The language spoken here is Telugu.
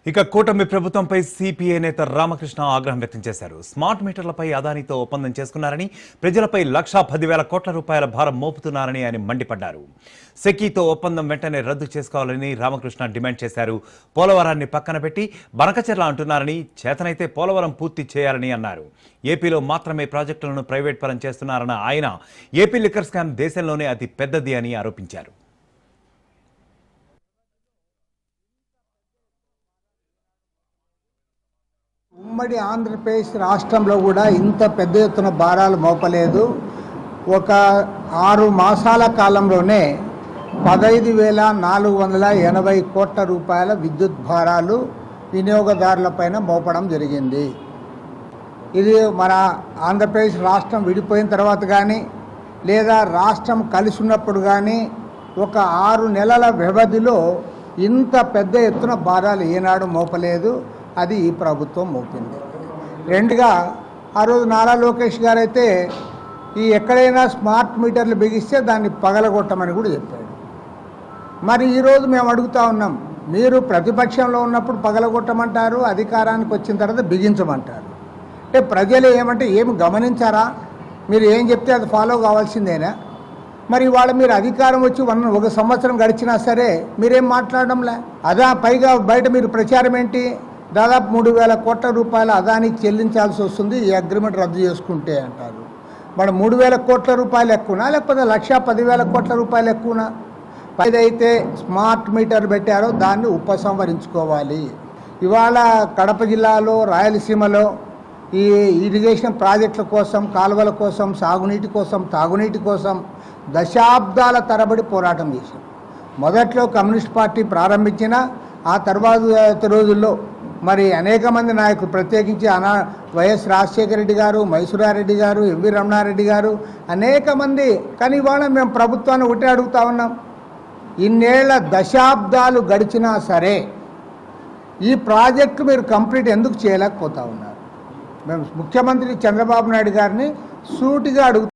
ఇక కూటమి ప్రభుత్వంపై సిపిఐ నేత రామకృష్ణ ఆగ్రహం వ్యక్తం చేశారు. స్మార్ట్ మీటర్లపై అదానితో ఒప్పందం చేసుకున్నారని, ప్రజలపై 1,10,000 కోట్ల రూపాయల భారం మోపుతున్నారని ఆయన మండిపడ్డారు. సెకీతో ఒప్పందం వెంటనే రద్దు చేసుకోవాలని రామకృష్ణ డిమాండ్ చేశారు. పోలవరాన్ని పక్కన పెట్టి బనకచెర్ల అంటున్నారని, చేతనైతే పోలవరం పూర్తి చేయాలని అన్నారు. ఏపీలో మాత్రమే ప్రాజెక్టులను ప్రైవేట్ పరం చేస్తున్నారన్న ఆయన ఏపీ లిక్కర్ స్కామ్ దేశంలోనే అతి పెద్దది అని ఆరోపించారు. ఉమ్మడి ఆంధ్రప్రదేశ్ రాష్ట్రంలో కూడా ఇంత పెద్ద ఎత్తున భారాలు మోపలేదు. ఒక 6 మాసాల కాలంలోనే 15,480 కోట్ల రూపాయల విద్యుత్ భారాలు వినియోగదారులపైన మోపడం జరిగింది. ఇది మన ఆంధ్రప్రదేశ్ రాష్ట్రం విడిపోయిన తర్వాత కానీ లేదా రాష్ట్రం కలిసి ఉన్నప్పుడు కానీ ఒక 6 నెలల వ్యవధిలో ఇంత పెద్ద ఎత్తున భారాలు ఏనాడు మోపలేదు. అది ఈ ప్రభుత్వం మోపింది. రెండుగా ఆ రోజు నారా లోకేష్ గారు అయితే ఎక్కడైనా స్మార్ట్ మీటర్లు బిగిస్తే దాన్ని పగలగొట్టమని కూడా చెప్పాడు. మరి ఈరోజు మేము అడుగుతూ ఉన్నాం, మీరు ప్రతిపక్షంలో ఉన్నప్పుడు పగలగొట్టమంటారు, అధికారానికి వచ్చిన తర్వాత బిగించమంటారు. అంటే ప్రజలు ఏమి గమనించారా? మీరు ఏం చెప్తే అది ఫాలో కావాల్సిందేనా? మరి వాళ్ళ మీరు అధికారం వచ్చి 1 సంవత్సరం గడిచినా సరే మీరేం మాట్లాడడంలే. పైగా బయట మీరు ప్రచారం ఏంటి? దాదాపు 3,000 కోట్ల రూపాయల అదానికి చెల్లించాల్సి వస్తుంది ఈ అగ్రిమెంట్ రద్దు చేసుకుంటే అంటారు. మరి 3,000 కోట్ల రూపాయలు ఎక్కువనా, లేకపోతే 1,10,000 కోట్ల రూపాయలు ఎక్కువనా? ఏదైతే స్మార్ట్ మీటర్ పెట్టారో దాన్ని ఉపసంహరించుకోవాలి. ఇవాళ కడప జిల్లాలో, రాయలసీమలో ఈ ఇరిగేషన్ ప్రాజెక్టుల కోసం, కాలువల కోసం, సాగునీటి కోసం, తాగునీటి కోసం దశాబ్దాల తరబడి పోరాటం చేశాం. మొదట్లో కమ్యూనిస్ట్ పార్టీ ప్రారంభించిన ఆ తర్వాత రోజుల్లో మరి అనేక మంది నాయకులు, ప్రత్యేకించి వైఎస్ రాజశేఖర రెడ్డి గారు, మైసూరారెడ్డి గారు, ఎంవి రమణారెడ్డి గారు, అనేక మంది. కానీ ఇవాళ మేము ప్రభుత్వాన్ని ఒకటే అడుగుతా ఉన్నాం, ఇన్నేళ్ల దశాబ్దాలు గడిచినా సరే ఈ ప్రాజెక్టు మీరు కంప్లీట్ ఎందుకు చేయలేకపోతా ఉన్నారు? మేము ముఖ్యమంత్రి చంద్రబాబు నాయుడు గారిని సూటిగా అడుగుతాం.